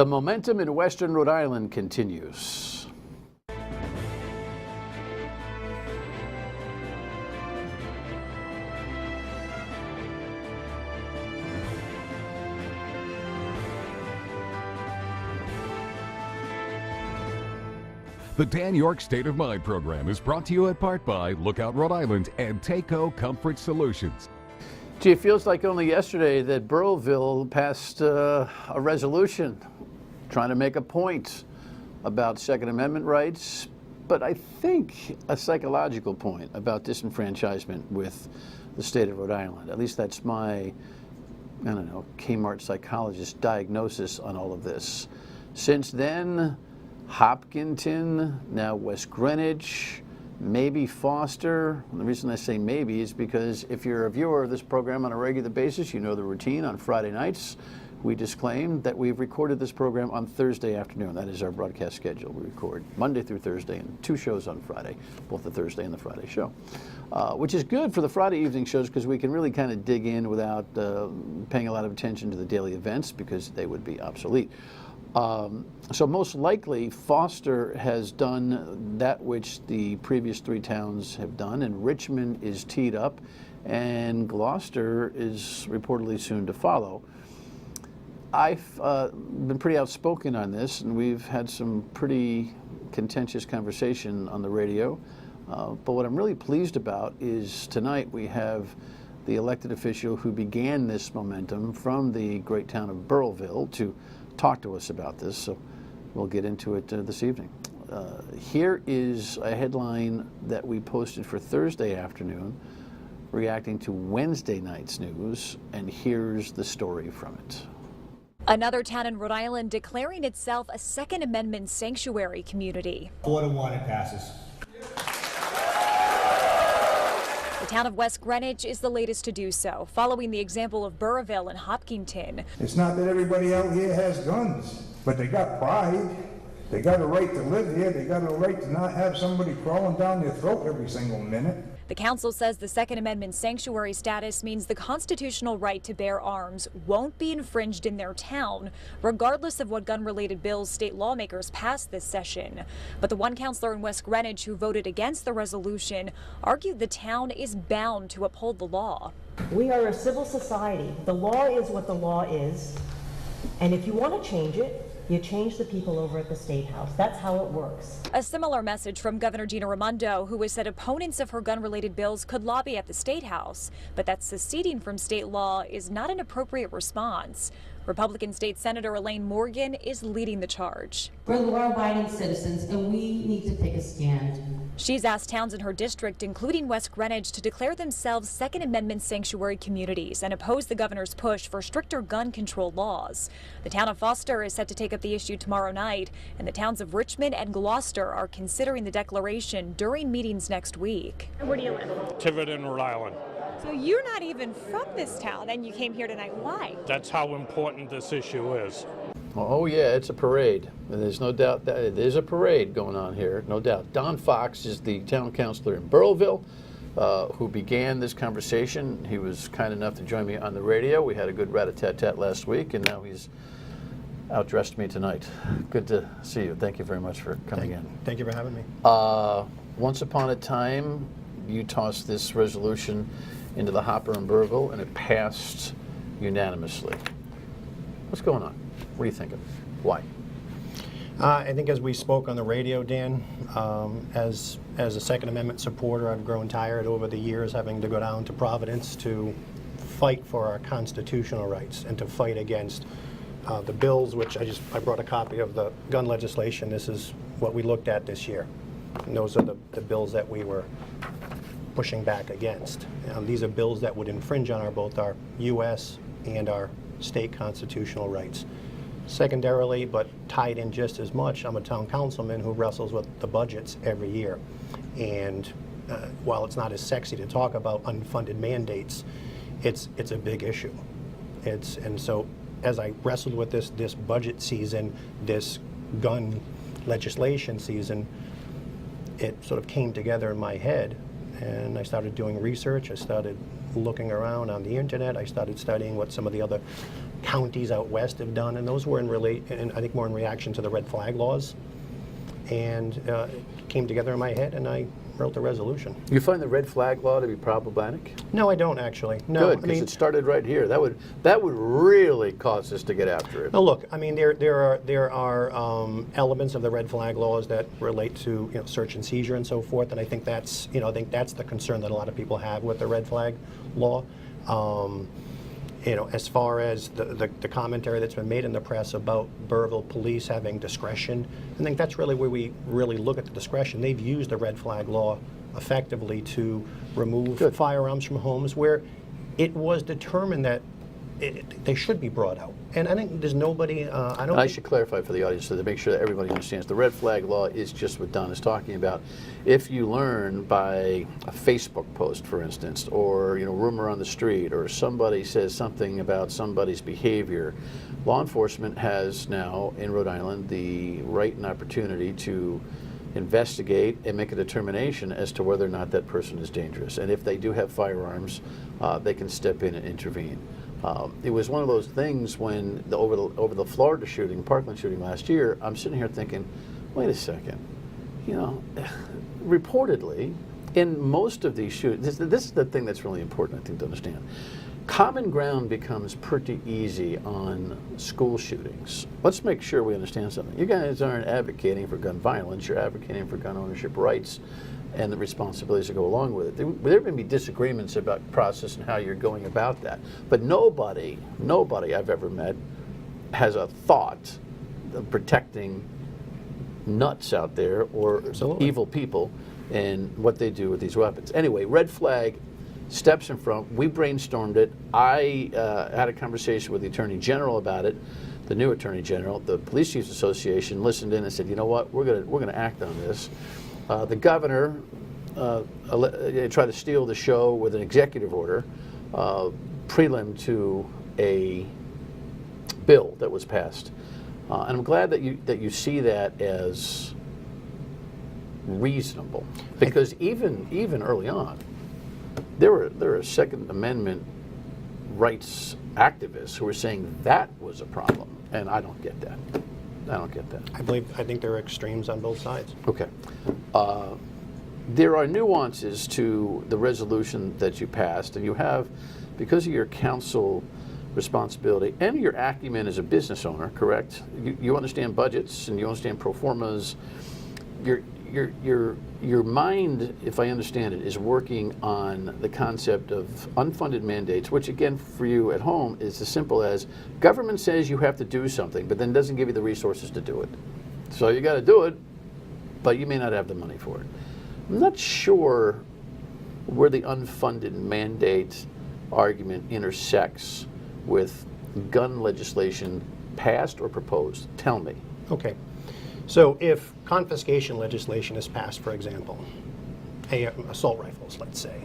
The momentum in Western Rhode Island continues. The Dan York State of Mind program is brought to you in part by Lookout Rhode Island and Takeo Comfort Solutions. Gee, it feels like only yesterday that Burrillville passed a resolution trying to make a point about Second Amendment rights, but I think a psychological point about disenfranchisement with the state of Rhode Island. At least that's my, I don't know, Kmart psychologist diagnosis on all of this. Since then, Hopkinton, now West Greenwich, maybe Foster. And the reason I say maybe is because if you're a viewer of this program on a regular basis, you know the routine. On Friday nights, we disclaim that we've recorded this program on Thursday afternoon. That is our broadcast schedule. We record Monday through Thursday and 2 shows on Friday, both the Thursday and the Friday show, which is good for the Friday evening shows because we can really kind of dig in without paying a lot of attention to the daily events because they would be obsolete. So most likely Foster has done that which the previous 3 towns have done, and Richmond is teed up, and Gloucester is reportedly soon to follow. I've been pretty outspoken on this, and we've had some pretty contentious conversation on the radio, but what I'm really pleased about is tonight we have the elected official who began this momentum from the great town of Burrillville to talk to us about this, so we'll get into it this evening. Here is a headline that we posted for Thursday afternoon reacting to Wednesday night's news, and here's the story from it. Another town in Rhode Island declaring itself a Second Amendment sanctuary community. 4-1 it passes. The town of West Greenwich is the latest to do so, following the example of Burrillville and Hopkinton. It's not that everybody out here has guns, but they got pride. They got a right to live here. They got a right to not have somebody crawling down their throat every single minute. The council says the Second Amendment sanctuary status means the constitutional right to bear arms won't be infringed in their town, regardless of what gun-related bills state lawmakers passed this session. But the one councilor in West Greenwich who voted against the resolution argued the town is bound to uphold the law. We are a civil society. The law is what the law is, and if you want to change it, you change the people over at the State House. That's how it works. A similar message from Governor Gina Raimondo, who has said opponents of her gun-related bills could lobby at the State House, but that seceding from state law is not an appropriate response. Republican State Senator Elaine Morgan is leading the charge. We're law-abiding citizens, and we need to take a stand. She's asked towns in her district, including West Greenwich, to declare themselves Second Amendment sanctuary communities and oppose the governor's push for stricter gun control laws. The town of Foster is set to take up the issue tomorrow night, and the towns of Richmond and Gloucester are considering the declaration during meetings next week. Where do you live? Tiverton, Rhode Island. So you're not even from this town, and you came here tonight. Why? That's how important this issue is. Oh yeah, it's a parade. There's no doubt that there's a parade going on here, no doubt. Don Fox is the town councilor in Burrillville who began this conversation. He was kind enough to join me on the radio. We had a good rat-a-tat-tat last week, and now he's outdressed me tonight. Good to see you. Thank you very much for coming in. Thank you for having me. Once upon a time, you tossed this resolution into the hopper in Burrillville, and it passed unanimously. What's going on? What are you thinking? Why? I think as we spoke on the radio, Dan, as a Second Amendment supporter, I've grown tired over the years having to go down to Providence to fight for our constitutional rights and to fight against the bills, which I brought a copy of the gun legislation. This is what we looked at this year. And those are the bills that we were pushing back against. These are bills that would infringe on both our U.S. and our state constitutional rights. Secondarily, but tied in just as much, I'm a town councilman who wrestles with the budgets every year. And while it's not as sexy to talk about unfunded mandates, it's a big issue. And so as I wrestled with this budget season, this gun legislation season, it sort of came together in my head, and I started doing research. I started looking around on the internet. I started studying what some of the other counties out west have done, and those were and I think more in reaction to the red flag laws. And it came together in my head, and I wrote the resolution. You find the red flag law to be problematic? No, I don't actually. No, Good, because it started right here. That would really cause us to get after it. No, look, I mean, there are elements of the red flag laws that relate to search and seizure and so forth, and I think that's the concern that a lot of people have with the red flag law. As far as the commentary that's been made in the press about Burrillville police having discretion, I think that's really where we really look at the discretion. They've used the red flag law effectively to remove firearms from homes where it was determined that they should be brought out. And I think there's nobody, I should clarify for the audience so to make sure that everybody understands. The red flag law is just what Don is talking about. If you learn by a Facebook post, for instance, or rumor on the street, or somebody says something about somebody's behavior, law enforcement has now in Rhode Island the right and opportunity to investigate and make a determination as to whether or not that person is dangerous. And if they do have firearms, they can step in and intervene. It was one of those things when over the Florida shooting, Parkland shooting last year, I'm sitting here thinking, wait a second, reportedly, in most of these shootings, this is the thing that's really important, I think, to understand. Common ground becomes pretty easy on school shootings. Let's make sure we understand something. You guys aren't advocating for gun violence, you're advocating for gun ownership rights and the responsibilities that go along with it. There may be disagreements about process and how you're going about that, but nobody I've ever met has a thought of protecting nuts out there or evil people and what they do with these weapons. Anyway, red flag steps in front. We brainstormed it. I had a conversation with the Attorney General about it, the new Attorney General. The Police Chiefs Association listened in and said, you know what, we're gonna act on this. The governor tried to steal the show with an executive order, prelim to a bill that was passed. And I'm glad that you see that as reasonable, because even early on, there were Second Amendment rights activists who were saying that was a problem, and I don't get that. I don't get that. I think there are extremes on both sides. Okay. There are nuances to the resolution that you passed, and you have, because of your council responsibility and your acumen as a business owner, correct? You understand budgets and you understand pro formas. Your mind, if I understand it, is working on the concept of unfunded mandates, which again for you at home is as simple as government says you have to do something, but then doesn't give you the resources to do it. So you got to do it, but you may not have the money for it. I'm not sure where the unfunded mandate argument intersects with gun legislation passed or proposed. Tell me. Okay. So if confiscation legislation is passed, for example, assault rifles, let's say,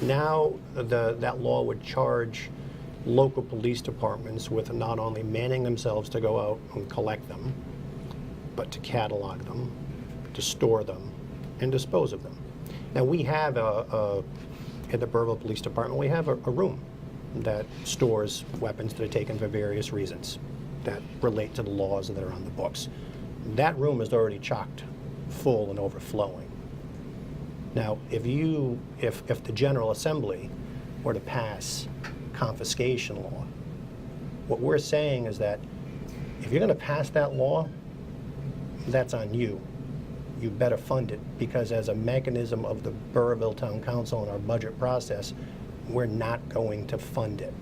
now that law would charge local police departments with not only manning themselves to go out and collect them, but to catalog them, to store them, and dispose of them. Now we have in the Burrillville Police Department, we have a room that stores weapons that are taken for various reasons that relate to the laws that are on the books. That room is already chocked full and overflowing. Now, if the General Assembly were to pass confiscation law, what we're saying is that if you're going to pass that law, that's on you. You better fund it, because as a mechanism of the Burrillville Town Council and our budget process, we're not going to fund it.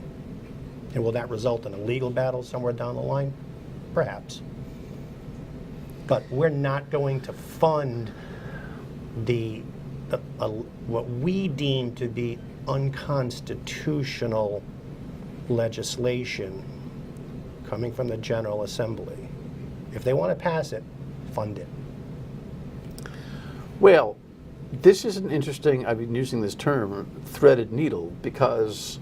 And will that result in a legal battle somewhere down the line? Perhaps. But we're not going to fund what we deem to be unconstitutional legislation coming from the General Assembly. If they want to pass it, fund it. Well, this is an interesting, I've been using this term, threaded needle, because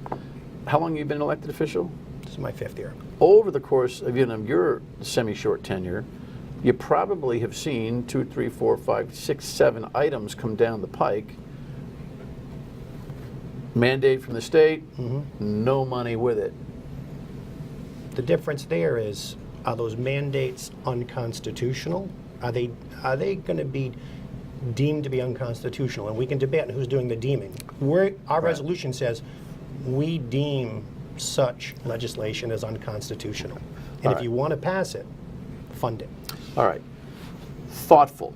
how long have you been an elected official? This is my 5th year. Over the course of your semi-short tenure, you probably have seen 2, 3, 4, 5, 6, 7 items come down the pike. Mandate from the state, no money with it. The difference there is, are those mandates unconstitutional? Are they going to be deemed to be unconstitutional? And we can debate on who's doing the deeming. Our resolution says we deem such legislation as unconstitutional. And if you want to pass it, fund it. All right. Thoughtful.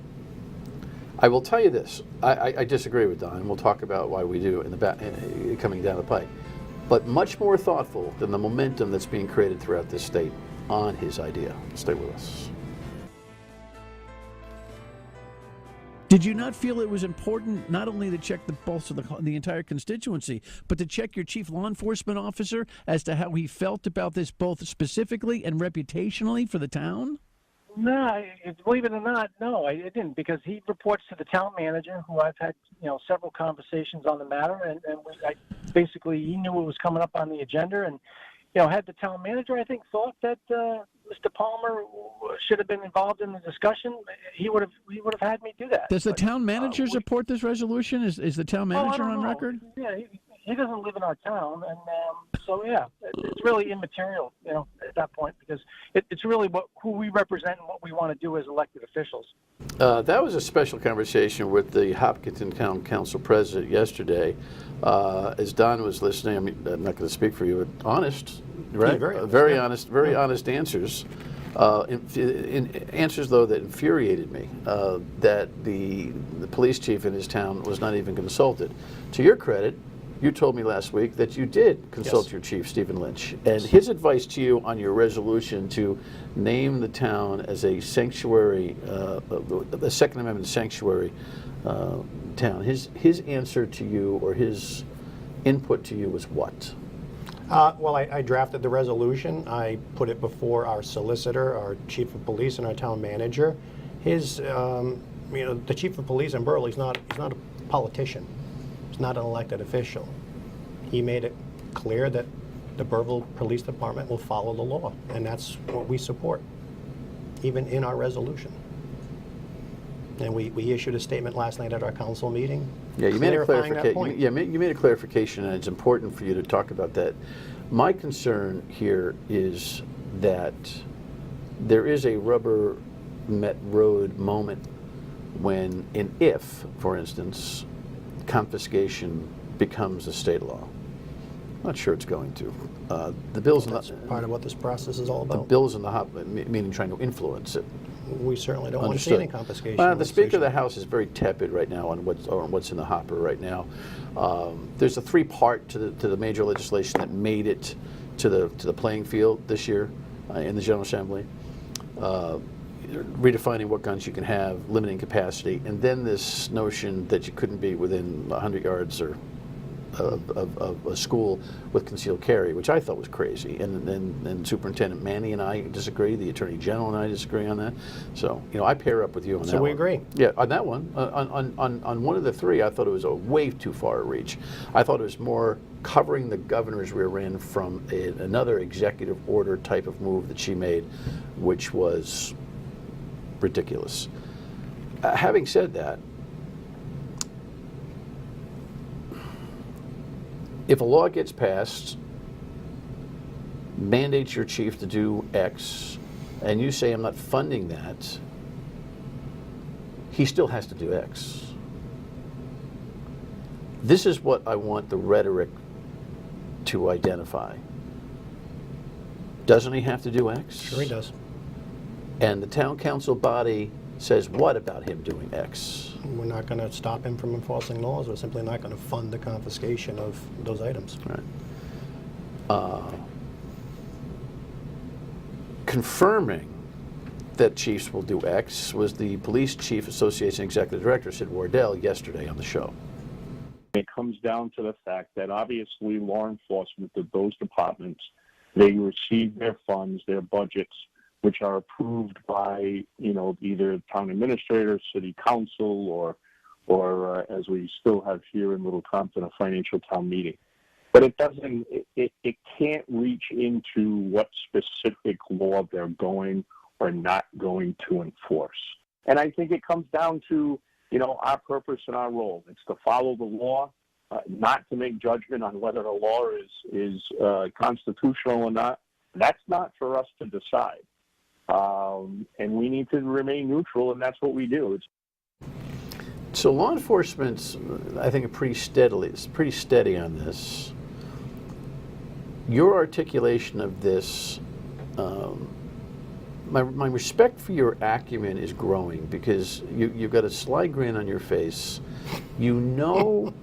I will tell you this. I disagree with Don. We'll talk about why we do in the back, coming down the pike. But much more thoughtful than the momentum that's being created throughout this state on his idea. Stay with us. Did you not feel it was important not only to check the pulse of the entire constituency, but to check your chief law enforcement officer as to how he felt about this, both specifically and reputationally for the town? No, believe it or not, no, I didn't, because he reports to the town manager, who I've had, several conversations on the matter, and basically he knew what was coming up on the agenda, and had the town manager, I think, thought that Mr. Palmer should have been involved in the discussion, he would have had me do that. Does the town manager support this resolution? Is the town manager on record? Yeah, he doesn't live in our town, and so yeah, it's really immaterial, at that point, because it's really who we represent and what we want to do as elected officials. That was a special conversation with the Hopkinton Town Council president yesterday. As Don was listening, I'm not going to speak for you, but honest, right? Yeah, very honest, honest answers. Answers, though, that infuriated me, that the police chief in his town was not even consulted. To your credit, you told me last week that you did consult your chief, Stephen Lynch, and his advice to you on your resolution to name the town as a sanctuary, a Second Amendment sanctuary town. His answer to you, or his input to you, was what? Well, I drafted the resolution. I put it before our solicitor, our chief of police, and our town manager. His, the chief of police in Burrillville, he's not a politician. He's not an elected official. He made it clear that the Burrillville Police Department will follow the law, and that's what we support, even in our resolution. And we issued a statement last night at our council meeting. Yeah, you made a clarification. Yeah, you made a clarification, and it's important for you to talk about that. My concern here is that there is a rubber met road moment when, and if, for instance, confiscation becomes a state law. I'm not sure it's going to. The bill's That's part of what this process is all about. The bill's in the hop, meaning trying to influence it. We certainly don't want to see any confiscation. Well, the Speaker of the House is very tepid right now on what's in the hopper right now. There's a three-part to the major legislation that made it to the playing field this year in the General Assembly. Redefining what guns you can have, limiting capacity, and then this notion that you couldn't be within 100 yards or of a school with concealed carry, which I thought was crazy. And Superintendent Manny and I disagree. The Attorney General and I disagree on that. So, I pair up with you on that one. So we agree. Yeah, on that one. On one of the three, I thought it was a way too far a reach. I thought it was more covering the governor's rear end from another executive order type of move that she made, which was ridiculous. Having said that, if a law gets passed, mandates your chief to do X, and you say, I'm not funding that, he still has to do X. This is what I want the rhetoric to identify. Doesn't he have to do X? Sure he does. And the town council body says what about him doing X? We're not going to stop him from enforcing laws. We're simply not going to fund the confiscation of those items. Right. Confirming that chiefs will do X was the Police Chief Association Executive Director, Sid Wardell, yesterday on the show. It comes down to the fact that obviously law enforcement, those departments, they receive their funds, their budgets, which are approved by, either town administrator, city council, or as we still have here in Little Compton, a financial town meeting. But it doesn't, it can't reach into what specific law they're going or not going to enforce. And I think it comes down to, our purpose and our role. It's to follow the law, not to make judgment on whether the law is constitutional or not. that's not for us to decide. And we need to remain neutral, and that's what we do. So law enforcement's, I think, pretty steady on this. Your articulation of this, my respect for your acumen is growing, because you've got a sly grin on your face. You know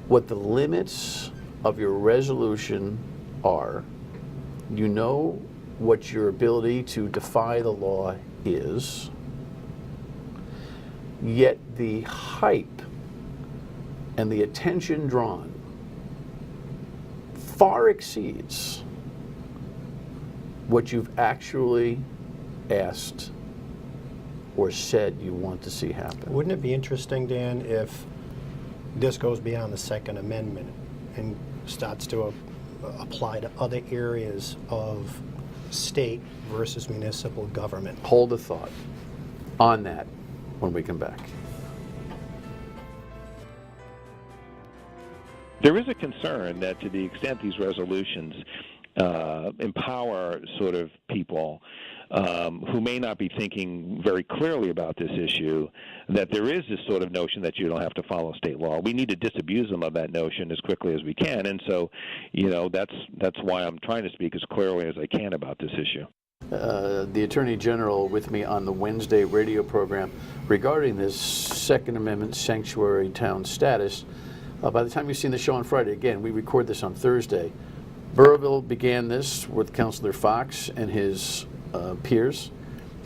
what the limits of your resolution are. You know what your ability to defy the law is. Yet the hype and the attention drawn far exceeds what you've actually asked or said you want to see happen. Wouldn't it be interesting, Dan, if this goes beyond the Second Amendment and starts to apply to other areas of state versus municipal government? Hold a thought on that when we come back. There is a concern that to the extent these resolutions empower sort of people who may not be thinking very clearly about this issue, that there is this sort of notion that you don't have to follow state law. We need to disabuse them of that notion as quickly as we can, and so, that's why I'm trying to speak as clearly as I can about this issue. The Attorney General with me on the Wednesday radio program regarding this Second Amendment sanctuary town status. By the time you've seen the show on Friday, again, we record this on Thursday. Burrillville began this with Councilor Fox and his peers.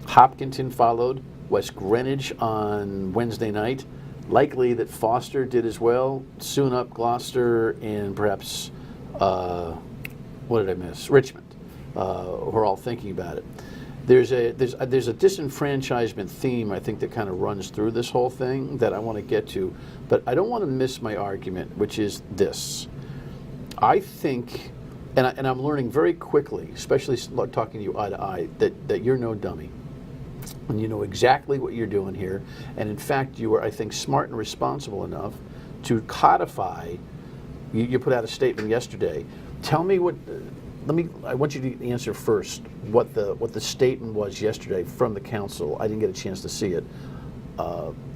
Hopkinton followed. West Greenwich on Wednesday night. Likely that Foster did as well. Soon up Gloucester and perhaps, what did I miss? Richmond. We're all thinking about it. There's a disenfranchisement theme, I think, that kind of runs through this whole thing that I want to get to, but I don't want to miss my argument, which is this. I think, and I'm learning very quickly, especially talking to you eye to eye, that you're no dummy. And you know exactly what you're doing here. And in fact, you are, I think, smart and responsible enough to codify. You put out a statement yesterday. Tell me what. I want you to answer first what the statement was yesterday from the council. I didn't get a chance to see it.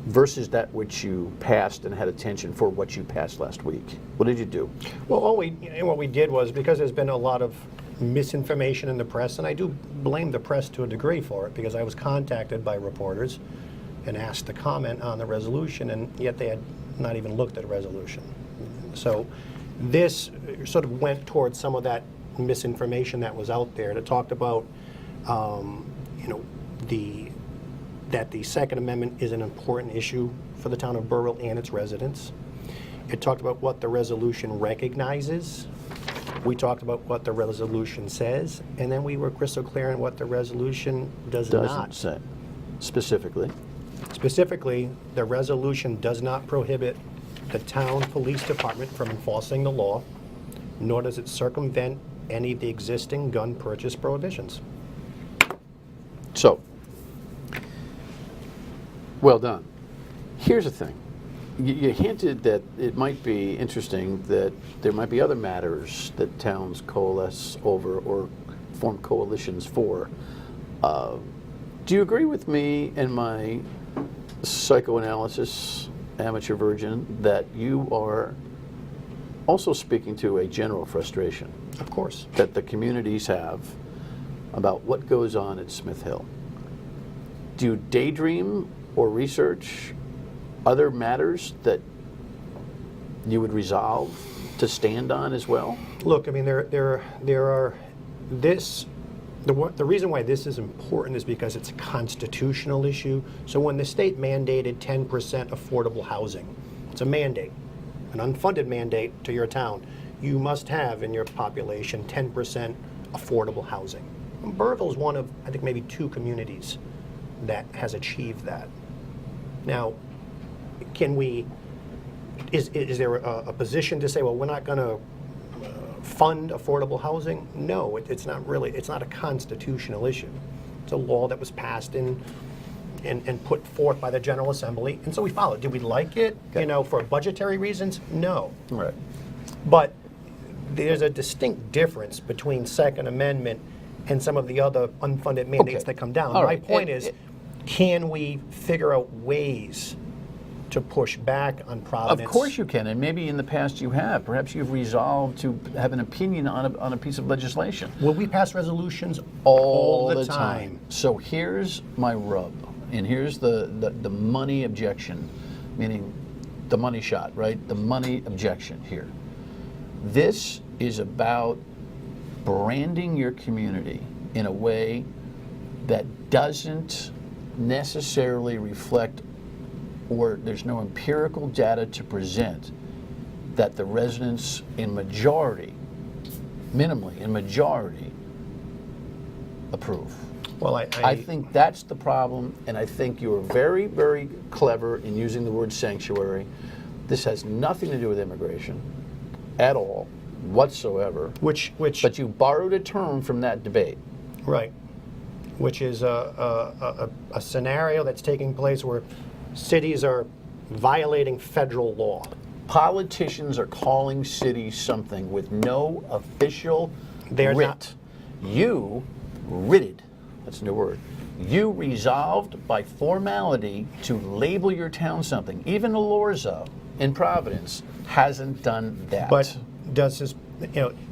Versus that which you passed and had attention for what you passed last week. What did you do? Well, what we did was, because there's been a lot of misinformation in the press, and I do blame the press to a degree for it, because I was contacted by reporters and asked to comment on the resolution, and yet they had not even looked at the resolution. So this sort of went towards some of that misinformation that was out there. That talked about, that the Second Amendment is an important issue for the town of Burrillville and its residents. It talked about what the resolution recognizes. We talked about what the resolution says, and then we were crystal clear on what the resolution Doesn't say specifically. Specifically, the resolution does not prohibit the town police department from enforcing the law, nor does it circumvent any of the existing gun purchase prohibitions. So, well done. Here's the thing. You hinted that it might be interesting that there might be other matters that towns coalesce over or form coalitions for. Do you agree with me and my psychoanalysis, amateur virgin, that you are also speaking to a general frustration? Of course. That the communities have about what goes on at Smith Hill. Do you daydream or research other matters that you would resolve to stand on as well? Look, I mean, there are this. The reason why this is important is because it's a constitutional issue. So when the state mandated 10% affordable housing, it's a mandate, an unfunded mandate to your town. You must have in your population 10% affordable housing. And Burrillville is one of, I think, maybe 2 communities that has achieved that. Now, is there a position to say, well, we're not going to fund affordable housing? No, it's not really. It's not a constitutional issue. It's a law that was passed and put forth by the General Assembly, and so we followed. Did we like it? Okay. For budgetary reasons? No. Right. But there's a distinct difference between Second Amendment and some of the other unfunded mandates that come down. All My right. point is, can we figure out ways to push back on Providence? Of course you can, and maybe in the past you have. Perhaps you've resolved to have an opinion on a piece of legislation. Well, we pass resolutions all the time. So here's my rub, and here's the money objection, meaning the money shot, right? The money objection here. This is about branding your community in a way that doesn't necessarily reflect, or there's no empirical data to present that the residents in majority, minimally in majority, approve. Well, I think that's the problem, and I think you're very, very clever in using the word sanctuary. This has nothing to do with immigration at all, whatsoever. But you borrowed a term from that debate. Right. Which is a scenario that's taking place where cities are violating federal law. Politicians are calling cities something with no official They're writ. not. You writted, that's a new word. You resolved by formality to label your town something. Even Elorza in Providence hasn't done that. But does his,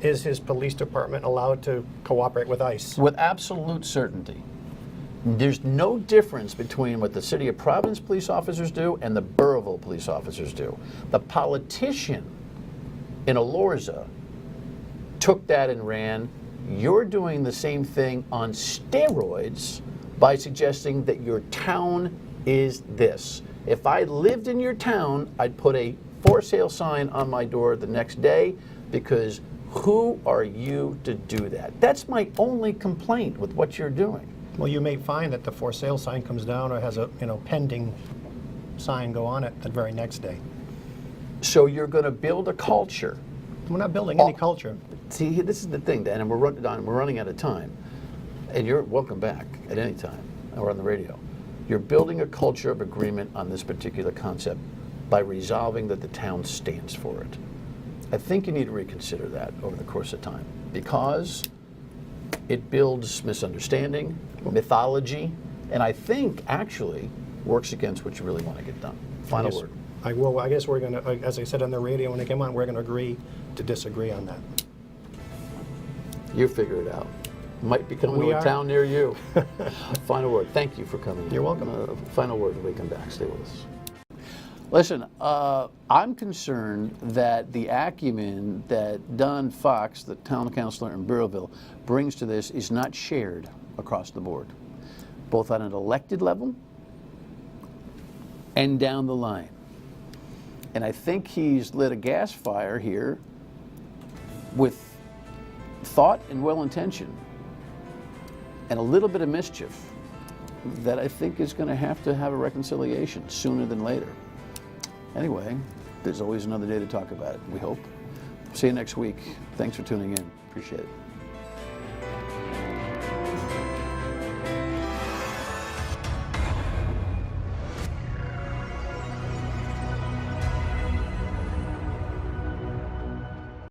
is his police department allowed to cooperate with ICE? With absolute certainty. There's no difference between what the City of Providence police officers do and the Burrillville police officers do. The politician in Elorza took that and ran. You're doing the same thing on steroids by suggesting that your town is this. If I lived in your town, I'd put a for sale sign on my door the next day, because who are you to do that? That's my only complaint with what you're doing. Well, you may find that the for sale sign comes down or has a pending sign go on it the very next day. So you're going to build a culture. We're not building any culture. See, this is the thing, Dan, and we're running out of time. And you're welcome back at any time, or on the radio. You're building a culture of agreement on this particular concept by resolving that the town stands for it. I think you need to reconsider that over the course of time, because it builds misunderstanding, mythology, and I think actually works against what you really want to get done. Final word. I guess we're going to, as I said on the radio when it came on, we're going to agree to disagree on that. You figure it out. Might be coming to a town near you. Final word. Thank you for coming. You're welcome. Final word when we come back. Stay with us. Listen, I'm concerned that the acumen that Don Fox, the town councilor in Burrillville, brings to this is not shared across the board, both on an elected level and down the line. And I think he's lit a gas fire here with thought and well intention and a little bit of mischief that I think is going to have a reconciliation sooner than later. Anyway, there's always another day to talk about it, we hope. See you next week. Thanks for tuning in. Appreciate it.